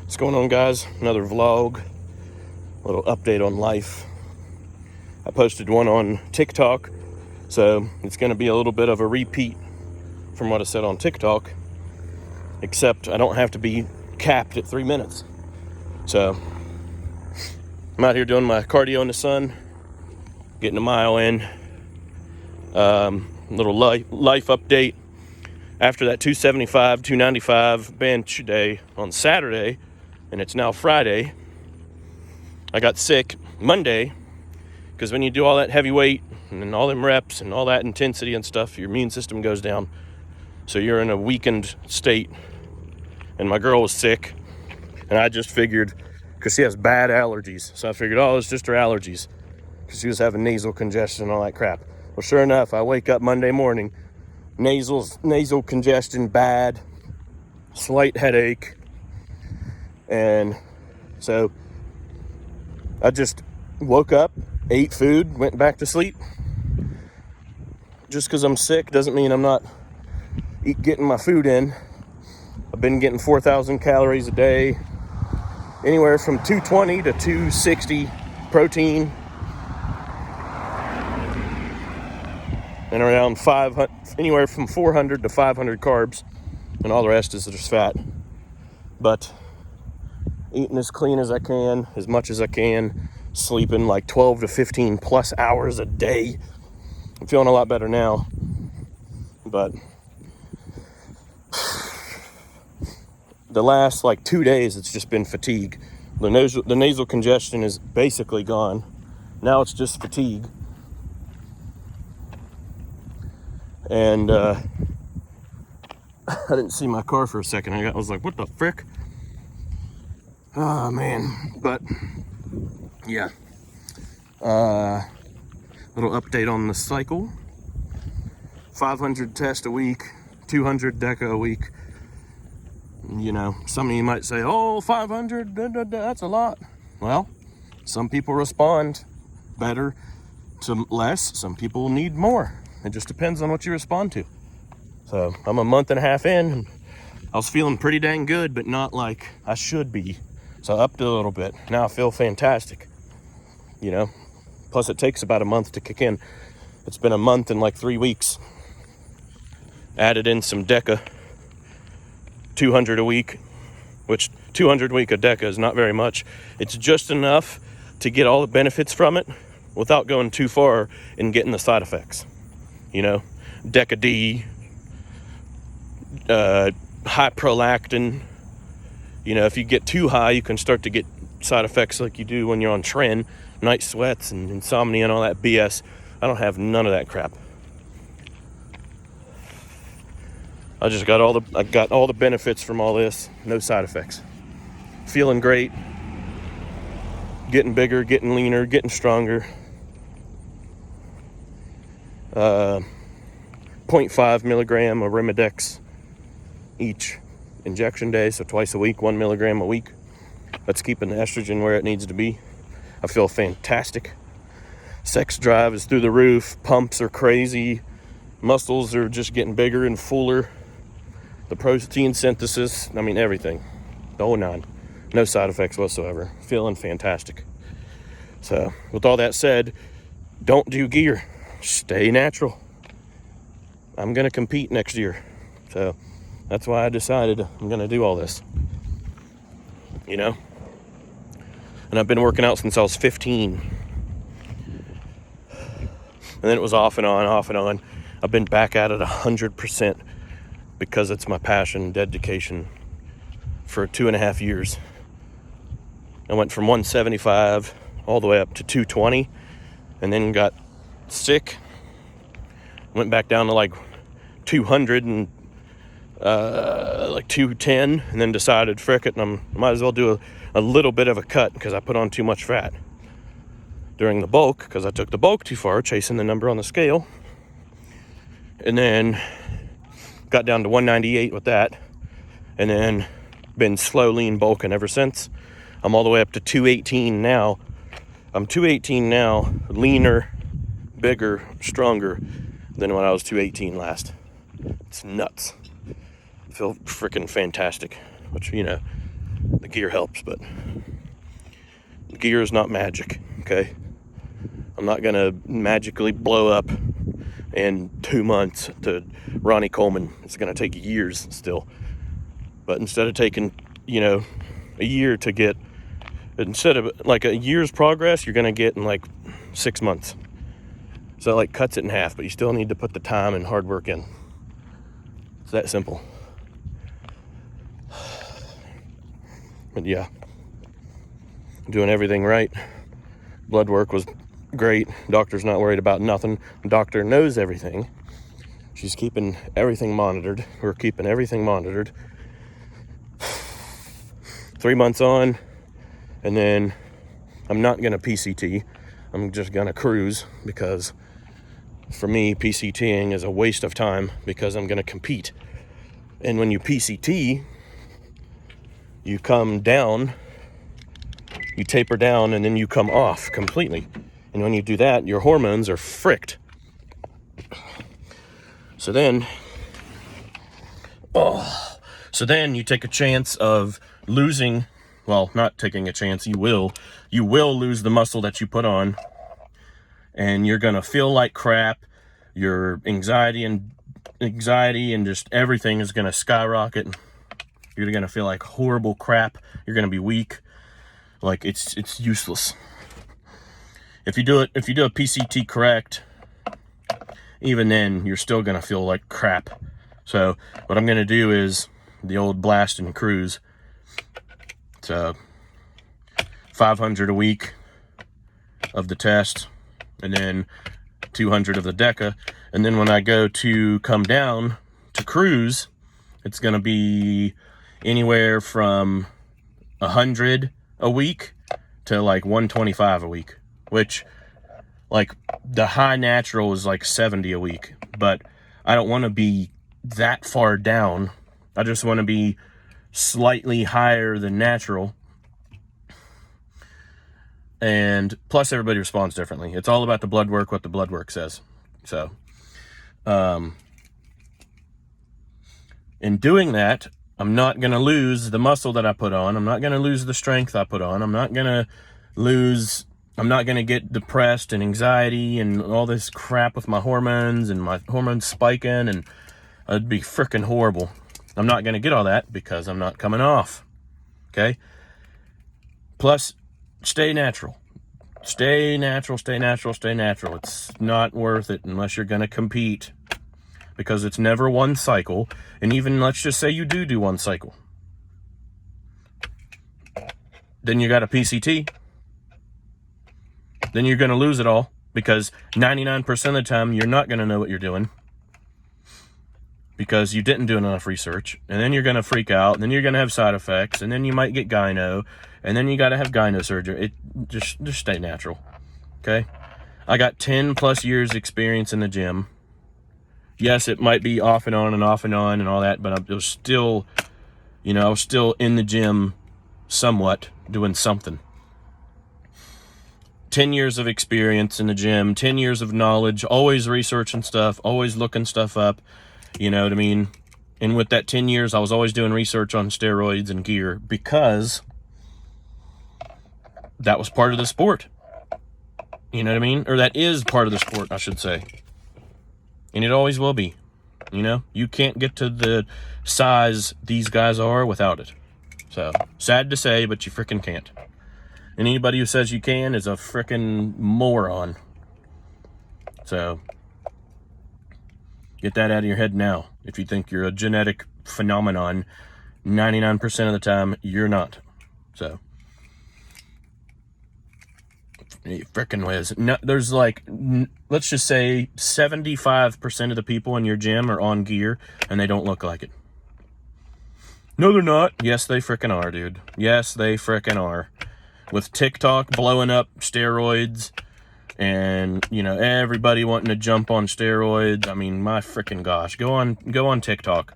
What's going on, guys? Another vlog, a little update on life. I posted one on TikTok, so it's going to be a little bit of a repeat from what I said on TikTok, except I don't have to be capped at 3 minutes. So I'm out here doing my cardio in the sun, getting a mile in. Little life update. After that 275, 295 bench day on Saturday, and it's now Friday, I got sick Monday, because when you do all that heavy weight and all them reps and all that intensity and stuff, your immune system goes down. So you're in a weakened state. And my girl was sick, and I just figured, because she has bad allergies, so I figured, oh, it's just her allergies, because she was having nasal congestion and all that crap. Well, sure enough, I wake up Monday morning, nasal congestion bad, slight headache, and so I just woke up, ate food, went back to sleep. Just because I'm sick doesn't mean I'm not getting my food in. I've been getting 4,000 calories a day, anywhere from 220 to 260 protein, and around 500, anywhere from 400 to 500 carbs, and all the rest is just fat. But eating as clean as I can, as much as I can, sleeping like 12 to 15 plus hours a day. I'm feeling a lot better now, but the last like 2 days it's just been fatigue. The nasal congestion is basically gone. Now it's just fatigue. And I didn't see my car for a second. I was like, what the frick? Oh, man. But, yeah. Little update on the cycle. 500 tests a week, 200 DECA a week. You know, some of you might say, oh, 500, that's a lot. Well, some people respond better to less. Some people need more. It just depends on what you respond to. So I'm a month and a half in, and I was feeling pretty dang good, but not like I should be. So I upped it a little bit. Now I feel fantastic, you know. Plus it takes about a month to kick in. It's been a month and like 3 weeks. Added in some DECA, 200 a week, which 200 a week of DECA is not very much. It's just enough to get all the benefits from it without going too far and getting the side effects. You know, DECA D, high prolactin. You know, if you get too high, you can start to get side effects like you do when you're on tren, night sweats and insomnia and all that BS. I don't have none of that crap. I just got all the benefits from all this, no side effects. Feeling great, getting bigger, getting leaner, getting stronger. 0.5 milligram of Arimidex each injection day, so twice a week, 1 milligram a week. That's keeping the estrogen where it needs to be. I feel fantastic. Sex drive is through the roof. Pumps are crazy. Muscles are just getting bigger and fuller. The protein synthesis, I mean everything. The whole nine. No side effects whatsoever. Feeling fantastic. So, with all that said, don't do gear. Stay natural. I'm going to compete next year. So, that's why I decided I'm going to do all this. You know? And I've been working out since I was 15. And then it was off and on, off and on. I've been back at it 100% because it's my passion, dedication for 2.5 years. I went from 175 all the way up to 220 and then got sick. Went back down to like 200 and like 210, and then decided, frick it, and I might as well do a little bit of a cut because I put on too much fat during the bulk, because I took the bulk too far, chasing the number on the scale, and then got down to 198 with that, and then been slowly bulking ever since. I'm all the way up to 218 now. I'm 218 now, leaner, bigger, stronger than when I was 218 last. It's nuts. I feel freaking fantastic, which, you know, The gear helps, but the gear is not magic, okay? I'm not going to magically blow up in 2 months to Ronnie Coleman. It's going to take years still. But instead of taking, a year to get, instead of like a year's progress, you're going to get in like 6 months. So that like cuts it in half, but you still need to put the time and hard work in. It's that simple. But yeah, doing everything right. Blood work was great. Doctor's not worried about nothing. Doctor knows everything. She's keeping everything monitored. We're keeping everything monitored. 3 months on, and then I'm not gonna PCT. I'm just gonna cruise, because for me, PCTing is a waste of time, because I'm gonna compete. And when you PCT, you come down, you taper down, and then you come off completely. And when you do that, your hormones are fricked. So then you take a chance of losing, well, not taking a chance, you will lose the muscle that you put on, and you're gonna feel like crap. Your anxiety and just everything is gonna skyrocket. You're gonna feel like horrible crap. You're gonna be weak. Like it's useless. If you do a PCT correct, even then you're still gonna feel like crap. So what I'm gonna do is the old blast and cruise. So 500 a week of the test, and then 200 of the DECA. And then when I go to come down to cruise, it's gonna be anywhere from 100 a week to like 125 a week, which like the high natural is like 70 a week, but I don't want to be that far down. I just want to be slightly higher than natural. And plus everybody responds differently. It's all about the blood work, what the blood work says. So in doing that, I'm not going to lose the muscle that I put on. I'm not going to lose the strength I put on. I'm not going to get depressed and anxiety and all this crap with my hormones and my hormones spiking, and it'd be freaking horrible. I'm not going to get all that because I'm not coming off. Okay? Plus, stay natural. Stay natural, stay natural, stay natural. It's not worth it unless you're going to compete, because it's never one cycle. And even let's just say you do one cycle, then you got a PCT. Then you're going to lose it all, because 99% of the time you're not going to know what you're doing, because you didn't do enough research. And then you're going to freak out, and then you're going to have side effects, and then you might get gyno, and then you got to have gyno surgery. It just stay natural. Okay? I got 10 plus years experience in the gym. Yes, it might be off and on and all that, but I was still in the gym somewhat doing something. 10 years of experience in the gym, 10 years of knowledge, always researching stuff, always looking stuff up, you know what I mean? And with that 10 years, I was always doing research on steroids and gear, because that was part of the sport. You know what I mean? Or that is part of the sport, I should say. And it always will be. You can't get to the size these guys are without it. So, sad to say, but you freaking can't. And anybody who says you can is a freaking moron. So, get that out of your head now. If you think you're a genetic phenomenon, 99% of the time, you're not. So, freaking whiz. No, there's like, let's just say 75% of the people in your gym are on gear, and they don't look like it. No, they're not. Yes, they freaking are, dude. Yes, they freaking are. With TikTok blowing up steroids, and everybody wanting to jump on steroids. I mean, my freaking gosh, go on TikTok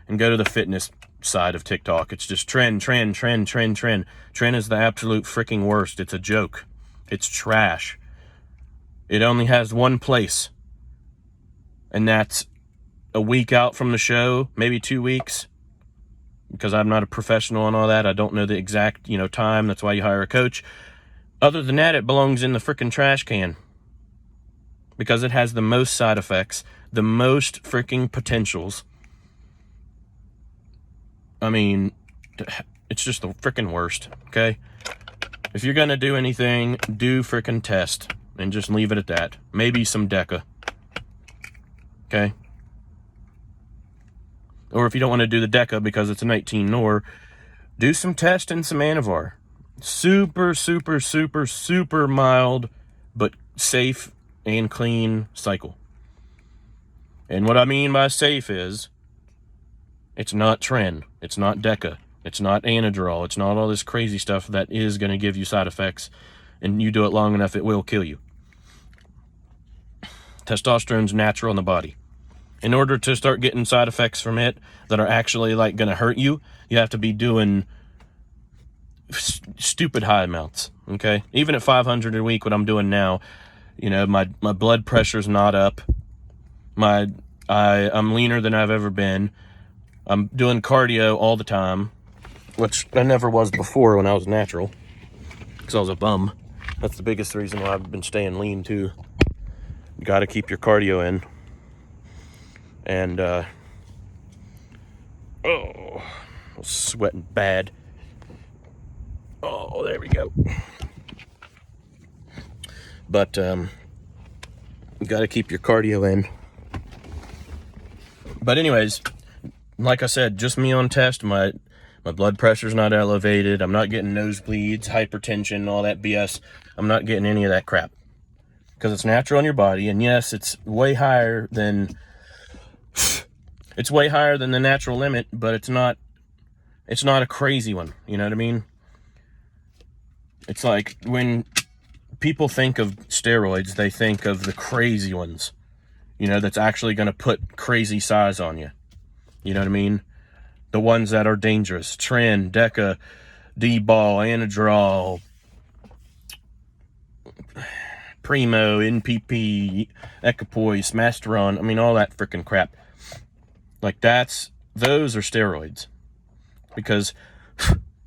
and go to the fitness side of TikTok. It's just trend. Trend is the absolute freaking worst. It's a joke. It's trash. It only has one place, and that's a week out from the show, maybe 2 weeks. because I'm not a professional and all that. I don't know the exact, time. That's why you hire a coach. Other than that, it belongs in the freaking trash can because it has the most side effects, the most freaking potentials. I mean, it's just the freaking worst, okay? If you're going to do anything, do freaking test and just leave it at that. Maybe some Deca, okay? Or if you don't want to do the Deca because it's an 18 nor, do some test and some Anavar. Super, super, super, super mild, but safe and clean cycle. And what I mean by safe is, it's not Tren, it's not Deca, it's not Anadrol, it's not all this crazy stuff that is going to give you side effects, and you do it long enough, it will kill you. Testosterone's natural in the body. In order to start getting side effects from it that are actually like going to hurt you, you have to be doing stupid high amounts, okay? Even at 500 a week, what I'm doing now, my blood pressure's not up. I'm leaner than I've ever been. I'm doing cardio all the time, which I never was before when I was natural, because I was a bum. That's the biggest reason why I've been staying lean too. You got to keep your cardio in. And I was sweating bad. Oh, there we go. But you got to keep your cardio in. But anyways, like I said, just me on test. My blood pressure's not elevated. I'm not getting nosebleeds, hypertension, all that BS. I'm not getting any of that crap because it's natural in your body. And yes, it's way higher than the natural limit, but it's not a crazy one. You know what I mean? It's like when people think of steroids, they think of the crazy ones, that's actually going to put crazy size on you. You know what I mean? The ones that are dangerous. Tren, Deca, D-Ball, Anadrol, Primo, NPP, Equipoise, Masteron. I mean, all that freaking crap. Like those are steroids. Because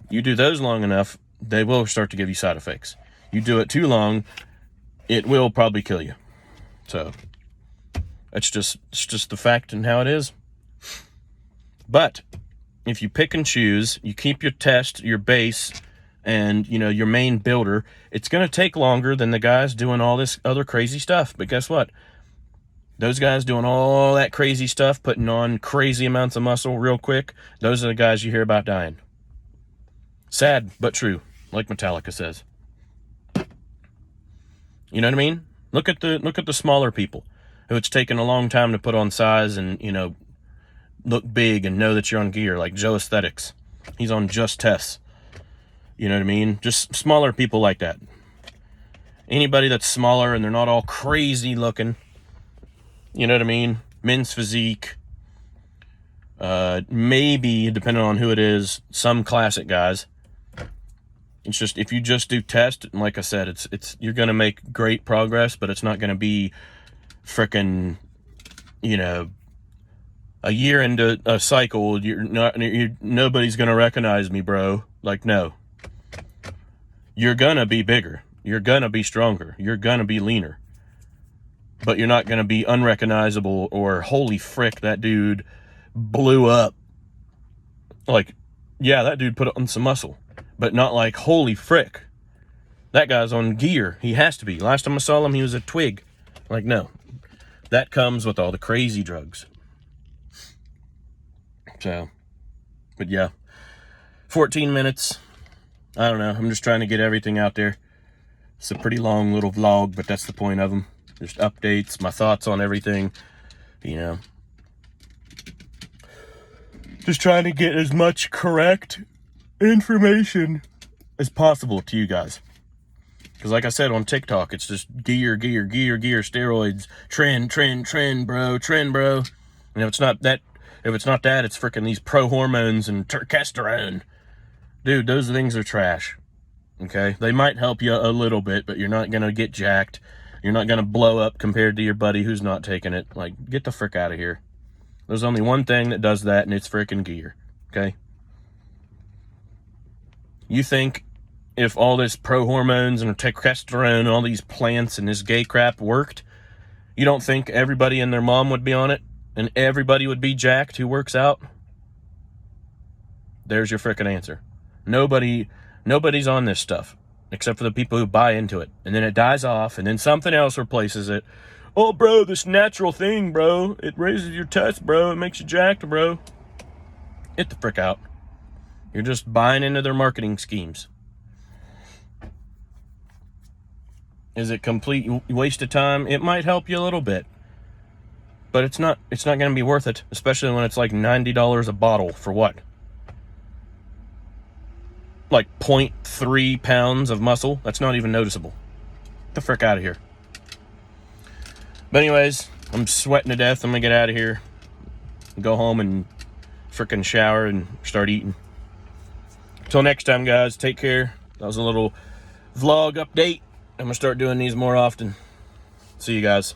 you do those long enough, they will start to give you side effects. You do it too long, it will probably kill you. So, it's just the fact and how it is. But if you pick and choose, you keep your test, your base, and your main builder, it's going to take longer than the guys doing all this other crazy stuff. But guess what? Those guys doing all that crazy stuff, putting on crazy amounts of muscle real quick, those are the guys you hear about dying. Sad, but true, like Metallica says. You know what I mean? Look at the smaller people who it's taken a long time to put on size and, look big and know that you're on gear, like Joe Aesthetics. He's on Just Tests. You know what I mean? Just smaller people like that. Anybody that's smaller and they're not all crazy looking, you know what I mean? Men's Physique. Maybe, depending on who it is, some classic guys. It's just, if you just do test, and like I said, it's you're going to make great progress, but it's not going to be frickin', a year into a cycle, nobody's going to recognize me, bro. Like, no. You're going to be bigger. You're going to be stronger. You're going to be leaner. But you're not going to be unrecognizable or, holy frick, that dude blew up. Like, yeah, that dude put on some muscle. But not like, holy frick, that guy's on gear. He has to be. Last time I saw him, he was a twig. Like, no. That comes with all the crazy drugs. So, but yeah, 14 minutes. I don't know. I'm just trying to get everything out there. It's a pretty long little vlog, but that's the point of them. Just updates, my thoughts on everything, Just trying to get as much correct information as possible to you guys. Because like I said on TikTok, it's just gear, steroids, trend, bro. And if it's not that, it's freaking these pro hormones and testosterone. Dude, those things are trash. Okay? They might help you a little bit, but you're not going to get jacked. You're not going to blow up compared to your buddy who's not taking it. Like, get the frick out of here. There's only one thing that does that, and it's freaking gear. Okay? You think if all this pro-hormones and testosterone and all these plants and this gay crap worked, you don't think everybody and their mom would be on it? And everybody would be jacked who works out? There's your frickin' answer. Nobody's on this stuff, except for the people who buy into it. And then it dies off, and then something else replaces it. Oh, bro, this natural thing, bro. It raises your test, bro. It makes you jacked, bro. Get the frick out. You're just buying into their marketing schemes. Is it complete waste of time? It might help you a little bit. But it's not going to be worth it, especially when it's like $90 a bottle for what? Like 0.3 pounds of muscle? That's not even noticeable. Get the frick out of here. But anyways, I'm sweating to death. I'm going to get out of here. Go home and frickin' shower and start eating. Until next time, guys, take care. That was a little vlog update. I'm going to start doing these more often. See you guys.